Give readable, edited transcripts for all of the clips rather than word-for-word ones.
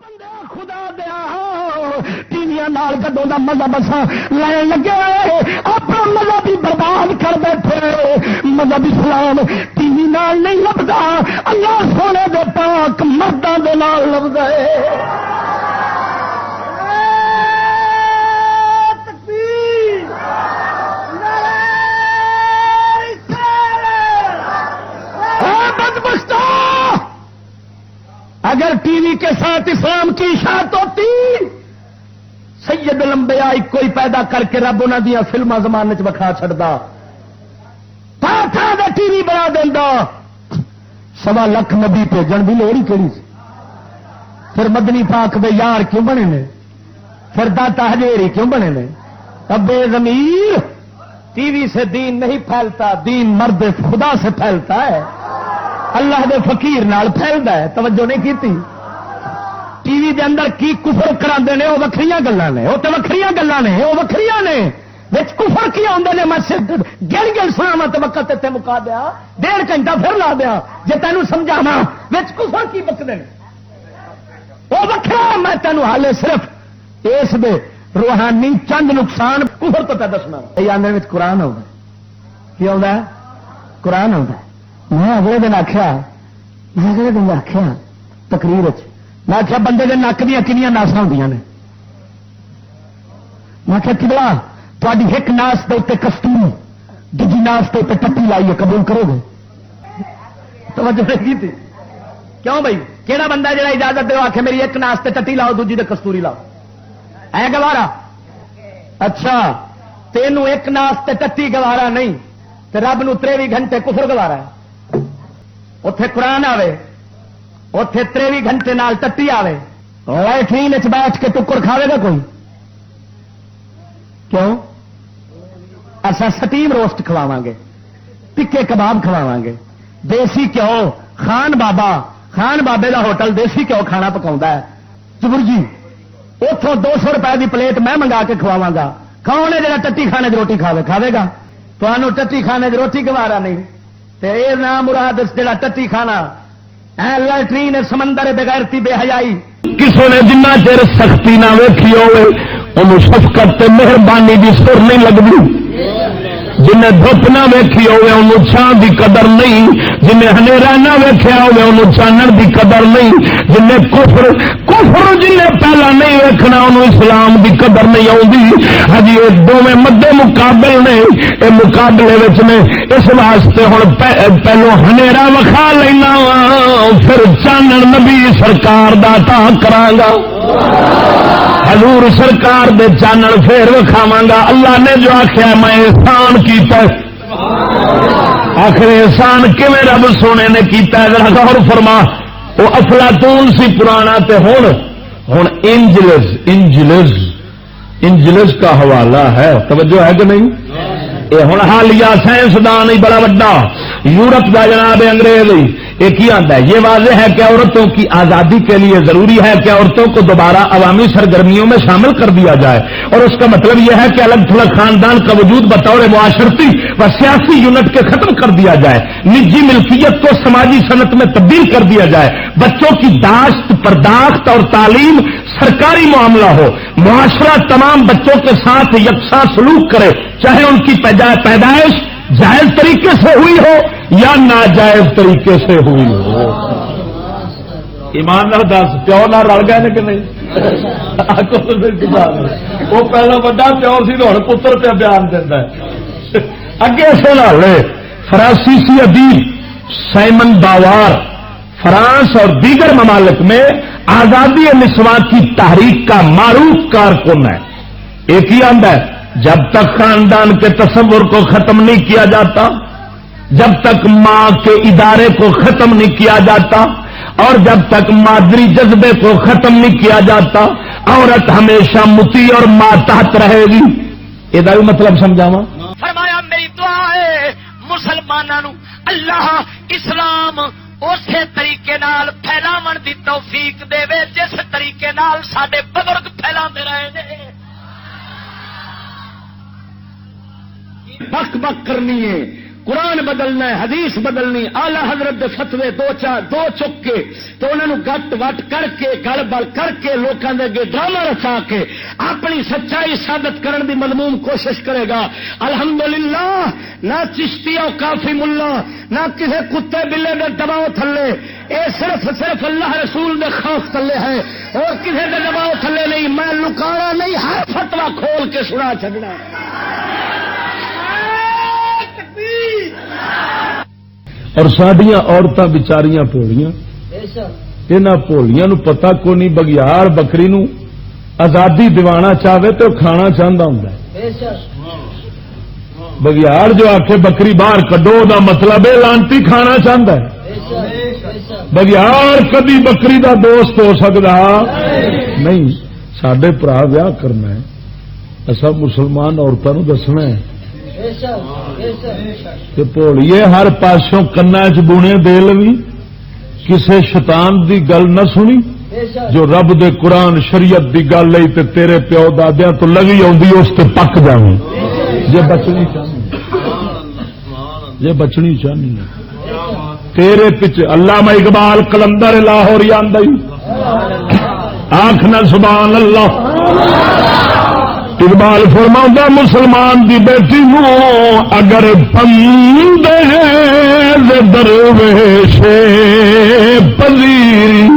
بندے خدا دیا ٹیویاں نال کدوں دا مذہب اساں لین لگے اپنا مذہب ہی برباد کر بیٹھے. مذہب اسلام ٹی وی نال نہیں لبدا، اللہ سونے دے پاک مرداں دے نال لبدا ہے. اگر ٹی وی کے ساتھ اسلام کی اشاعت ہوتی، سید الانبیاء کوئی پیدا کر کے رب انہاں دیاں فلماں زمانے چ وکھا چھڑدا، تھا دا ٹی وی بنا دیندا. 1.25 لاکھ نبی بھیجن دی لوڑ ہی کیڑی سی؟ پھر مدنی پاک دے یار کیوں بنے نے؟ پھر داتا ہجیری کیوں بنے نے؟ اب بے ضمیر. ٹی وی سے دین نہیں پھیلتا، دین مرد خدا سے پھیلتا ہے، اللہ دے فقیر نال پھیلدا ہے. توجہ نہیں کیتی؟ ٹی وی دے اندر کی کفر کراندے نے، وہ وکھریاں گلاں نے، وہ تے وکھریاں گلاں نے، وہ وکھریاں نے. وچ کفر کی آندے نے، میں صرف گل سناواں تے وقت تے مکا دیا، 1.5 گھنٹہ پھر لا دیا جے تینوں سمجھاواں. وچ کفر کی بکدے نے، وہ وکھرا. میں تینوں حالے صرف اس دے روحانی چند نقصان کفر تو پہ دسنا. آنے وچ قرآن آؤں کی آؤں؟ قرآن آؤں. میں اگلے دن آخیا تقریر میں آخیا بندے کے نک دیا کنیاں ناساں ہوندیاں نے. میں آخیا کدلا تاری ایک ناس کے اتنے کستوری، دوجی ناس کے اتنے ٹٹی لائیے، قبول کرو گے؟ توجہ نہیں کی تھی؟ کیوں بھائی؟ کہڑا بندہ جڑا اجازت دے آخے میری ایک ناس تے ٹٹی لاؤ، دوجی تے کستوری لاؤ؟ ہے گوارا؟ اچھا تینوں ایک ناس تے ٹٹی گوارا نہیں تے رب نو 23 گھنٹے کفر گوارا ہے. اتے قرآن آوے، اتے 23 گھنٹے نال ٹٹی آوے، لائٹرین بیٹھ کے ٹکر کھاوے گا کوئی؟ کیوں؟ اصا سٹیم روسٹ کھواواں گے، ٹکے کباب کھواواں گے، دیسی کیوں. خان بابے دا ہوٹل دیسی کیوں کھانا پکاؤں ہے. چبر جی اتوں 200 روپے کی پلیٹ میں منگا کے کھواواں گا. کون ہے جڑا ٹٹی کھانے چ روٹی کھاوے گا؟ تمہوں ٹٹی کھانے چ روٹی گوارا نہیں تے اے نام مراد جڑا ٹٹی کھانا لٹرین سمندر بغیرتی بے حیائی. کسی نے جنہ چر سختی نہ ویکھی ہوئے انہوں شفقت تے مہربانی دی سر نہیں لگتی. جنہیں دھوپ نہ ویکھی ہوئے انہوں چھاں دی قدر نہیں، جنہیں ہنیرا نہ ویکھیا ہوئے انہوں چانن دی قدر نہیں، جنہیں کفر جنہیں پہلا نہیں ویکھنا انہوں اسلام دی قدر نہیں آؤندی. ہجی یہ دونوں مدے مقابل نے، یہ مقابلے وچ نے. اس واسطے ہن پہلو ہنیرا وکھا لینا پھر چانن نبی سرکار دا عطا کراں گا، حضور سرکار دے چانن پھر وکھاواں گا. اللہ نے جو آخیا میں احسان کیتا، آخر احسان کیویں رب سونے نے کیتا ہے ذرا غور فرما. وہ افلاطون سی پرانا تے ہن انجلز کا حوالہ ہے. توجہ ہے کہ نہیں؟ یہ ہن حالیہ سائنسدان ہی بڑا وڈا یورپ کا جناب انگریز یہ کی آتا ہے. یہ واضح ہے کہ عورتوں کی آزادی کے لیے ضروری ہے کہ عورتوں کو دوبارہ عوامی سرگرمیوں میں شامل کر دیا جائے، اور اس کا مطلب یہ ہے کہ الگ تھلگ خاندان کا وجود بطور معاشرتی و سیاسی یونٹ کے ختم کر دیا جائے، نجی ملکیت کو سماجی صنعت میں تبدیل کر دیا جائے، بچوں کی داشت پرداخت اور تعلیم سرکاری معاملہ ہو، معاشرہ تمام بچوں کے ساتھ یکساں سلوک کرے، چاہے ان کی پیدائش جائز طریقے سے ہوئی ہو یا ناجائز طریقے سے ہوئی ہو. ایمان نہ دس پیو نہ رل گئے کہ نہیں؟ وہ پہلا بڑا پیو سی ہوں پتر پہ بیان دینا ہے. اگے سوال فرانسیسی ادیب سائمن باوار فرانس اور دیگر ممالک میں آزادی نسواں کی تحریک کا معروف کارکن ہے. ایک ہی آندہ ہے جب تک خاندان کے تصور کو ختم نہیں کیا جاتا، جب تک ماں کے ادارے کو ختم نہیں کیا جاتا، اور جب تک مادری جذبے کو ختم نہیں کیا جاتا، عورت ہمیشہ مطیع اور ماتحت رہے گی. یہ بھی مطلب سمجھاواں. فرمایا میری دعا ہے مسلمانوں اللہ اسلام اسی طریقے نال پھیلاون دی توفیق دے جس طریقے نال ساڈے بزرگ پھیلاندے رہے نے. بک بک کرنی ہے قرآن بدلنا ہے، حدیث بدلنی، آلہ حضرت دے فتوے دو چک کے تو انہوں گٹ وٹ کر کے گل بل کر کے لوگوں کے اگے ڈرامہ رچا کے اپنی سچائی ثابت کرنے دی مضمون کوشش کرے گا. الحمدللہ نہ چشتی اور کافی ملا نہ کسی کتے بلے دے دباؤ تھلے، اے صرف اللہ رسول دے خوف تھلے ہے اور کسی دے دباؤ تھلے نہیں. میں لکانا نہیں، ہر فتوا کھول کے سنا چڈنا. اور ساڈیاں عورتاں بچاریاں پولیاں، انہاں پولیاں نو پتہ کو نہیں بگیار بکری نو آزادی دیوانا چاہے تو کھانا چاہتا ہوں. بگیار جو آکھے بکری باہر کڈو دا مطلب ہے لانتی کھانا چاہتا ہے. بگیار کبھی بکری دا دوست ہو سکتا نہیں. ساڈے برا ویاہ کرنا ہے، ایسا مسلمان عورتوں نو دسنا ہے کہ بھولیے ہر پاسوں کنا چ بونے دے لوی، کسے شیطان دی گل نہ سنی. جو رب دے قرآن شریعت دی گل لئی تے تیرے پیو دادیاں تو لگی آندی اس تے پک جاویں. جے بچنی چاہنی تیرے پیچھے علامہ اقبال کلندر لاہور آندا آنکھ نہ سبحان اللہ. اقبال فرماؤں مسلمان دی بیٹی نو اگر بندے درویش پذیری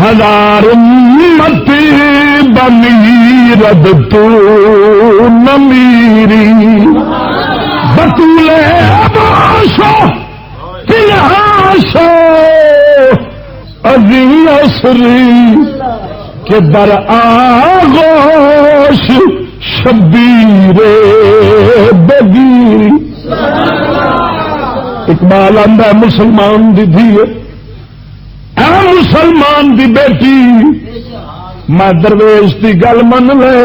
ہزار امتی بمیرد تو نمیری بطولے باشو تلہاشو عظیم اسری کہ در آغوش شبیر بگیری. اقبال آندا مسلمان دی دھی اے مسلمان دی بیٹی میں درویش دی گل من لے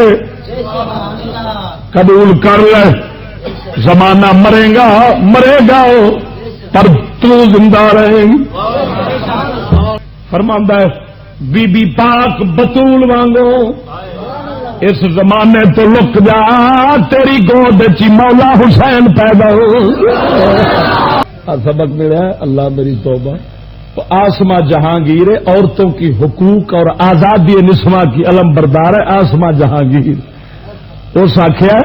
قبول کر لے. زمانہ مرے گا پر تو زندہ رہے گی. فرماندا ہے بی بی پاک بطول وانگو اس زمانے تو لک جا تیری گود چی مولا حسین پیدا ہو. سبق ملا ہے اللہ میری توبہ. آسماں جہانگیر عورتوں کی حقوق اور آزادی نسواں کی علم بردار ہے. آسماں جہانگیر اس آخیا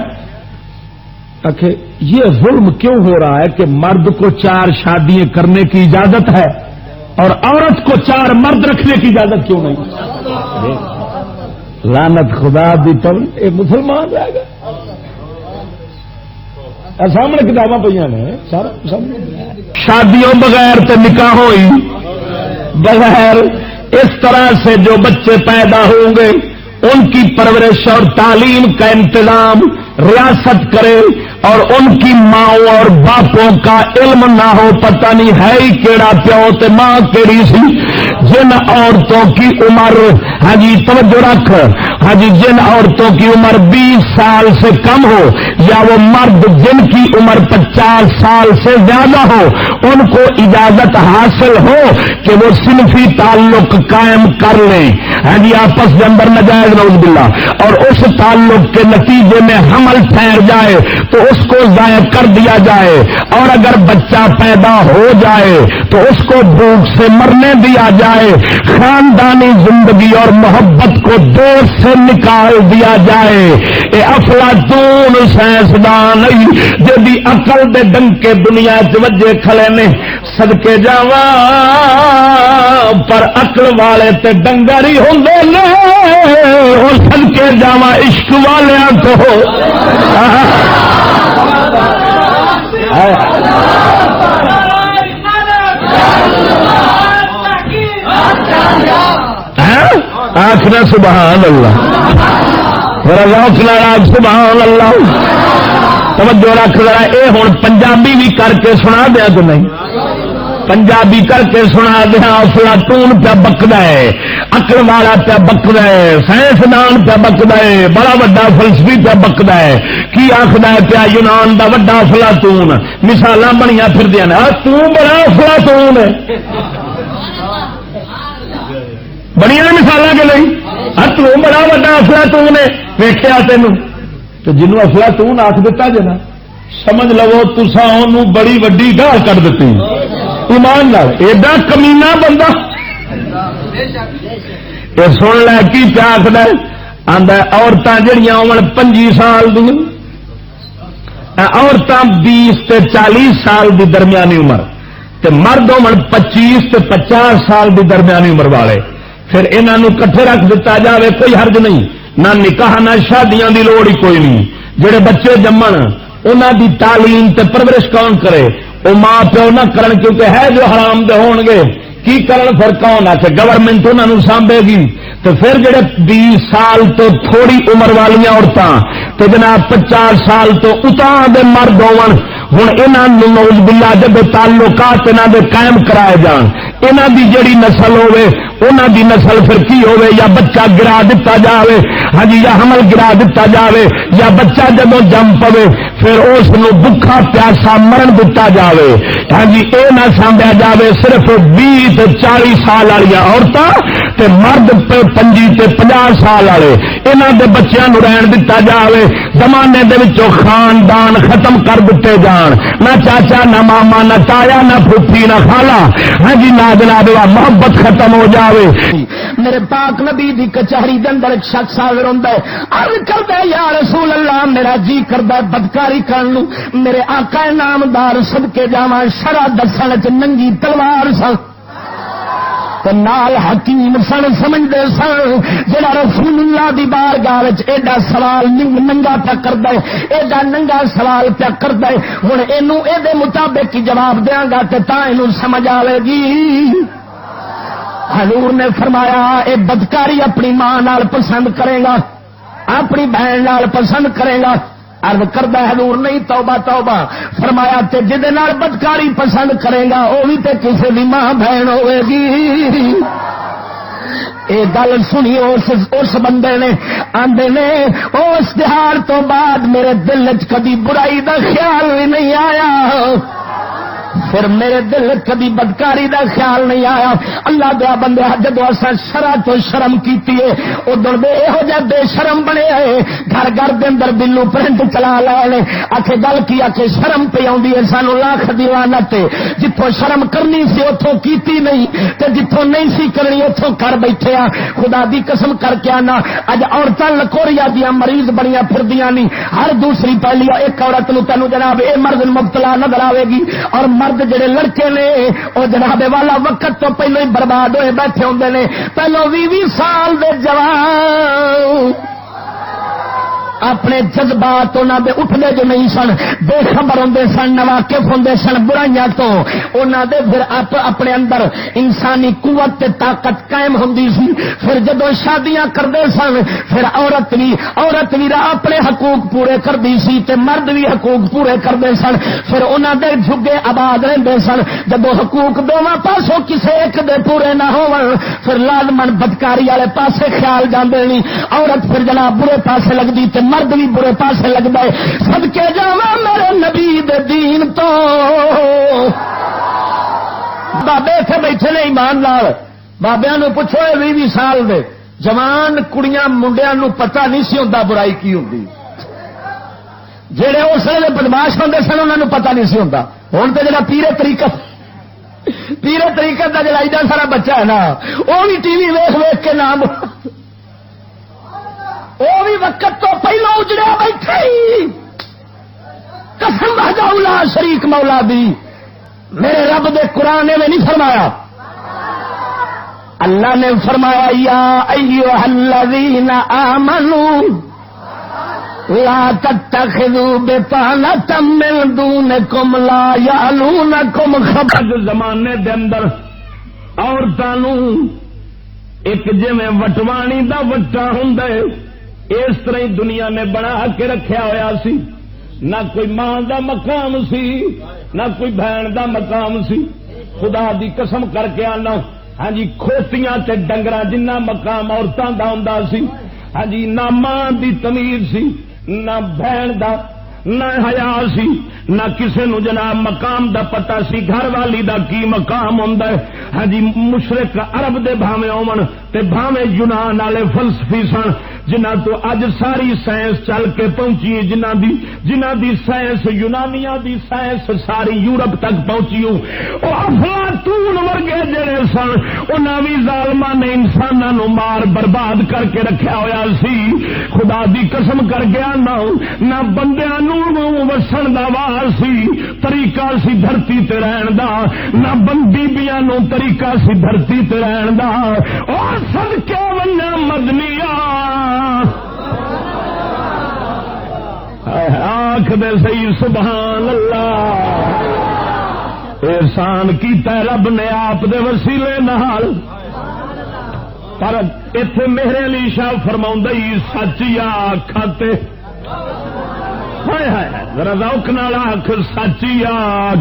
کہ یہ ظلم کیوں ہو رہا ہے کہ مرد کو 4 شادیاں کرنے کی اجازت ہے اور عورت کو 4 مرد رکھنے کی اجازت کیوں نہیں. لعنت خدا دی پر اے مسلمان رہ گا. سامنے کتاباں پہ نے شادیوں بغیر تو نکاح ہوئی بغیر. اس طرح سے جو بچے پیدا ہوں گے ان کی پرورش اور تعلیم کا انتظام ریاست کرے اور ان کی ماں اور باپوں کا علم نہ ہو. پتہ نہیں ہے ہی کیڑا پیو تے ماں کیڑی سی. جن عورتوں کی عمر توجہ رکھ جن عورتوں کی عمر 20 سال سے کم ہو یا وہ مرد جن کی عمر 50 سال سے زیادہ ہو ان کو اجازت حاصل ہو کہ وہ صنفی تعلق قائم کر لیں آپس کے اندر نجائز نعوذ باللہ. اور اس تعلق کے نتیجے میں حمل ٹھہر جائے تو اس کو ضائع کر دیا جائے. اور اگر بچہ پیدا ہو جائے تو اس کو بھوک سے مرنے دیا جائے. خاندانی زندگی اور محبت کو دور سے نکال دیا جائے. اے افلاطون سائنسدان جدی عقل دے ڈنکے دنیا چ وجے کھڑے نے صدقے جاواں پر عقل والے تے ڈنگر ہی ہوندے نے. اور صدقے جاواں عشق والیاں تو آخنا سبحان اللہ. سبحان اللہ. توجہ رکھ ذرا. اے ہن پنجابی بھی کر کے سنا دیا تو نہیں پنجابی کر کے سنا دیا. افلاطون پہ بکدا ہے عقل والا پہ بکدا ہے سائنسدان پہ بکدا ہے بڑا وڈا فلسفی پہ بکدا ہے. کی آخدا ہے پیا یونان دا وڈا افلاطون. مثالاں بنیاں پھردیاں نے تو بڑا افلاطون ہے. بڑی مثالاں کہ نہیں تو بڑا وڈا افلاطون ہے. ویکھیا تینوں تو جنوں افلاطون آکھ دیتا جے نا سمجھ لو تسا انہوں بڑی وڈی گاہ کر دیتی ایمان نال ایڈا کمینا بندہ یہ سن لے کی کیا آخر آدھا عورتیں جہاں عمر 25 سال دی عورتیں 20 تے 40 سال دی درمیانی عمر تے مرد عمر 25 تے 50 سال دی درمیانی عمر والے پھر انہوں کٹھے رکھ دیتا جاوے کوئی حرج نہیں نہ نکاح نہ شادیاں دی لوڑ ہی کوئی نہیں جڑے بچے جمن انہوں دی تعلیم تے پرورش کون کرے وہ ماں پیو نہ کرن کیونکہ ہے جو حرام دے ہون گے کی کرن پھر کون آ کے گورنمنٹ انہوں سانبے گی تو پھر جڑے 20 سال تو تھوڑی عمر والی عورتیں تو جناب 50 سال تو اتاں دے مرد ہون ہوں انہوں نعوذ باللہ جب تعلقات انہوں دے قائم کرائے جان انہوں دی جڑی نسل ہوے انہوں دی نسل پھر کی ہوے یا بچہ گرا دیتا جاوے ہاں جی یا حمل گرا دیتا جاوے یا بچہ جدوں جم پوے پھر اس نو بکھا پیاسا مرن دیتا جاوے ہاں جی اے نہ سمجھا جاوے صرف 20 تے 40 سال والی عورتاں تے مرد 25 تے 50 سال والے انہاں دے بچیاں نو رہن دیتا جاوے زمانے دے وچوں خاندان ختم کر دیتے جان نہ چاچا نہ ماما نہ تایا نہ پھوپھی نہ خالہ ہاں جی نہ جناب محبت ختم ہو جاوے میرے پاک نبی دی کچہری دے اندر ایک شخص حاضر ہوندا ہے عرض کردا ہے یا رسول اللہ میرا جی کردا بدکاری کرن نو میرے آقا نامدار صدقے جاواں شرع دسن وچ ننگی تلوار سن نال حکیم سن سمجھدے سن جڑا رسول اللہ دی بارگاہ وچ ایڈا سوال ننگا پیا کردا ہے ایڈا ننگا سوال پیا کردا ہے ہن اینو اے دے مطابق ہی جواب دیاں گا تے تاں اینو سمجھ آوے گی حضور نے فرمایا اے بدکاری اپنی ماں نال پسند کرے گا اپنی بہن نال پسند کرے گا عرض کردا حضور نہیں توبہ توبہ فرمایا تے جدے نال بدکاری پسند کرے گا وہ بھی تے کسی دی ماں بہن ہوے گی اے گل سنی اس بندے نے آندے نے اس تہار تو بعد میرے دل وچ کبھی برائی دا خیال بھی نہیں آیا پھر میرے دل کبھی بدکاری دا خیال نہیں آیا اللہ دیا بندے جدو اساں شرع تو شرم کیتی ہے ادھر دے یہو جہ بے شرم بنے آئے گھر گھر دے اندر بلو پرنٹ چلا لے آخے گل کی آخے شرم پہ آؤں ہے سانو لاکھ دیوانت جتوں شرم کرنی سی اتوں کیتی نہیں تے جتوں نہیں سی کرنی اتوں کر بیٹھے آ خدا دی قسم کر کے آنا اج عورتاں لکوریا دیا مریض بڑیاں پھردیاں نہیں ہر دوسری پہلی ایک عورت نو تینوں جناب اے مرد مبتلا نظر آئے گی اور مرد جڑے لڑکے نے وہ جناب والا وقت تو پہلو ہی برباد ہوئے بیٹھے ہوندے نے پہلو 20 سال دے جوان اپنے جذبات انہاں دے اٹھدے جو نہیں سن بے خبر ہوندے سن نواقف ہوندے سن برائیاں تو انہاں دے پھر اپنے اندر انسانی قوت تے طاقت قائم ہوندی سی پھر جدوں شادیاں کردے سن پھر عورت بھی اپنے حقوق پورے کردی سی تے مرد بھی حقوق پورے کردے سن پھر انہاں دے جھگے آباد رہندے سن جدوں حقوق دونوں پاسوں کسے ایک دے پورے نہ ہون پھر لازمن بدکاری والے پاسے خیال جاندے نہیں عورت پھر جناب برے پاسے لگدی تے مرد بھی برے پاسے لگتا ہے صدقے جاواں میرے نبی دے دین تو بابے سے بیٹھے نے ایمان نال بابیاں نو پوچھو 20 سال دے جوان کڑیاں منڈیاں نو پتہ نہیں سی ہوندا برائی کی ہوندی جڑے اس ویلے بدماش ہوندے سن انہاں نو پتہ نہیں سی ہوندا ہن تے جڑا پیرے طریقت دا جڑا ایڈا سارا بچہ ہے نا وہ بھی ٹی وی ویکھ ویکھ کے نام وہ بھی وقت تو پہلو اجڑیا بیٹھے قسم وحدہ لا شریک مولا دی میرے رب دے قرآن میں نہیں فرمایا اللہ نے فرمایا یا ایھا الذین آمنوا لا تتخذوا بطانة من دونکم لا یعلونکم خبر زمانے دے اندر عورتاں ایک جویں وٹوانی دا وٹا ہوندا ہے اس طرح ہی دنیا نے بنا کے رکھیا ہوا سی نہ کوئی ماں دا مقام سی نہ کوئی بہن دا مقام سی خدا دی قسم کر کے آنا ہاں جی کھوتیاں تے ڈنگراں جنہ مقام عورتاں دا ہوندا سی ہاں جی نہ ماں دی تمیز سی نہ بہن دا نہ حیا سی نہ کسے نو جناب مقام دا پتہ سی گھر والی دا کی مقام ہوندا ہے ہاں جی مشرک عرب دے بھاویں ہون تے بھاویں یونان والے فلسفی سن جنہ تو اج ساری سائنس چل کے پہنچی، جنہ دی سائنس یونانیاں دی سائنس ساری یورپ تک پہنچی، وہ افلاطون ورگے جڑے سن انہاں وی ظالماں نے انساناں نو مار برباد کر کے رکھیا ہویا سی۔ خدا دی قسم کر گیا نہ بندیاں نو وسن دا واہ سی، طریقہ سی دھرتی تے رہن دا، نہ بیبیاں نو طریقہ سی دھرتی تے رہن دا۔ او صدقے ونجا مدنیا آنکھ دے صحیح سبحان اللہ، احسان کیتا رب نے آپ دے وسیلے نال۔ پر ایتھے میرے علی شاہ فرماؤں سچیا کھاتے ذرا ذوق نال آکھ سچیا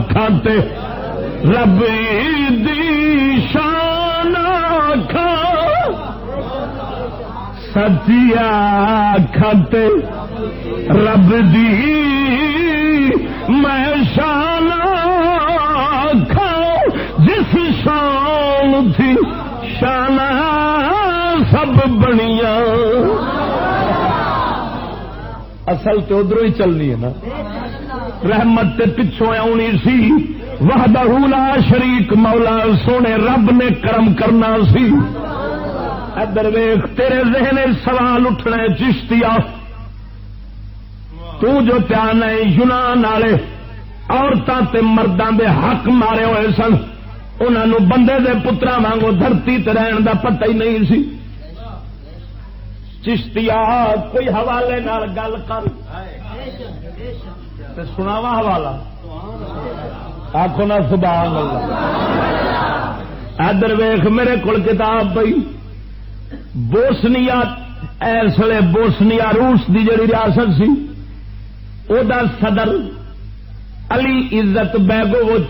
کھاتے رب دی شان کھا سچیا کھاتے رب دی میں شان کھاؤ، جس شان تھی شان سب بنیا۔ اصل تو ادھر ہی چلنی ہے نا، رحمت تے پچھوں آنی سی، وحدہ لا شریک مولا سونے رب نے کرم کرنا سی۔ ادھر ویخ تیرے ذہن سوال اٹھنا چشتیا، تو جو پیان ہے یونان والے عورتاں تے مرداں دے حق مارے ہوئے سن، انہاں نو بندے دے پتراں وانگو دھرتی تے رہن دا پتہ ہی نہیں سی۔ چشتیا کوئی حوالے نال گل کر تے سناواں حوالہ، آکھو نا سبحان اللہ۔ ادھر ویخ میرے کول کتاب پئی، بوسنیا اس ویلے بوسنیا روس دی جڑی ریاست سی، او دا صدر علی عزت بیگووچ،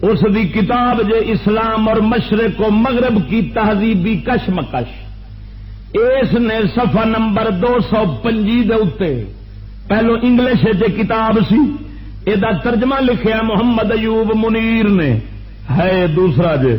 اس دی کتاب جے اسلام اور مشرق و مغرب کی تہذیبی کشمکش، اس نے صفحہ نمبر 225 دے اتے پہلو انگلش جے کتاب سی، اے دا ترجمہ لکھیا محمد ایوب منیر نے، ہے دوسرا جے